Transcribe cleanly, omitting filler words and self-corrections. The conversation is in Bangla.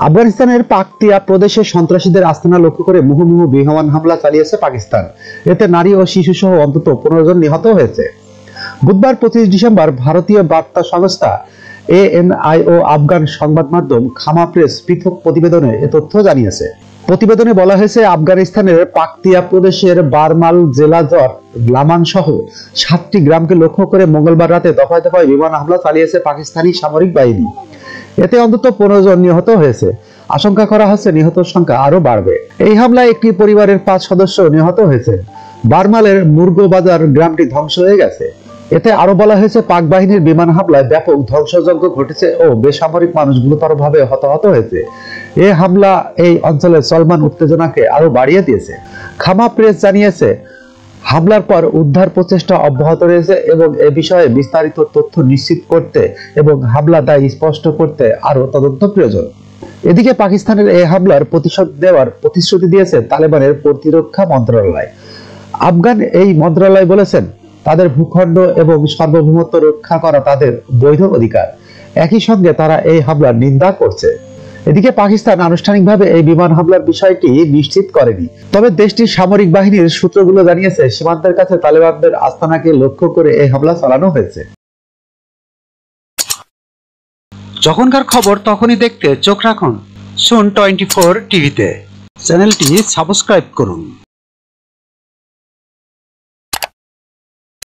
আফগানিস্তানের পাকতিয়া প্রদেশে সন্ত্রাসীদের আস্তানা লক্ষ্য করে মুহুর্মুহু বিমান হামলা চালিয়েছে পাকিস্তান। এতে নারী ও শিশু সহ অন্তত 15 জন নিহত হয়েছে। বুধবার 25 ডিসেম্বর ভারতীয় বার্তা সংস্থা ANI ও আফগান সংবাদ মাধ্যম খামা প্রেস পৃথক প্রতিবেদনে এ তথ্য জানিয়েছে। প্রতিবেদনে বলা হয়েছে, আফগানিস্তানের পাকতিয়া প্রদেশের বারমাল জেলাজর লামান সহ 7টি গ্রামকে লক্ষ্য করে মঙ্গলবার রাতে দফায় দফায় বিমান হামলা চালিয়েছে পাকিস্তানি সামরিক বাহিনী। এতে অন্তত 15 জন নিহত হয়েছে। আশঙ্কা করা হচ্ছে নিহতের সংখ্যা আরো বাড়বে। এই হামলায় একটি পরিবারের 5 সদস্য নিহত হয়েছে। বারমালের মুরগো বাজার গ্রামটি ধ্বংস হয়ে গেছে। এতে আরো বলা হয়েছে, পাক বাহিনীর বিমান হামলায় ব্যাপক ধ্বংসযজ্ঞ ঘটেছে ও বেসামরিক মানুষ গুরুতরভাবে হতাহত হয়েছে। এই হামলা এই অঞ্চলে চলমান উত্তেজনাকে আরো বাড়িয়ে দিয়েছে। খামা প্রেস জানিয়েছে, হামলার পর উদ্ধার প্রচেষ্টা অব্যাহত রয়েছে এবং এ বিষয়ে বিস্তারিত তথ্য নিশ্চিত করতে এবং হামলা দায় স্পষ্ট করতে আরো তদন্ত প্রয়োজন। এদিকে পাকিস্তানের এই হামলার প্রতিশোধ দেওয়ার প্রতিশ্রুতি দিয়েছে তালেবানের প্রতিরক্ষা মন্ত্রণালয়। আফগান এই মন্ত্রণালয় বলেছেন, তাদের ভূখণ্ড এবং সার্বভৌমত্ব রক্ষা করা তাদের বৈধ অধিকার। একই সঙ্গে তারা এই হামলার নিন্দা করছে। এদিকে পাকিস্তান আনুষ্ঠানিকভাবে এই বিমান হামলার বিষয়টি নিশ্চিত করেনি। তবে দেশটির সামরিক বাহিনীর সূত্রগুলো জানিয়েছে, সীমান্তের কাছে তালেবানদের আস্তানাকে লক্ষ্য করে এই হামলা চালানো হয়েছে। যখনকার খবর তখনই দেখতে চোখ রাখুন সুন 24 টিভিতে। চ্যানেলটি সাবস্ক্রাইব করুন।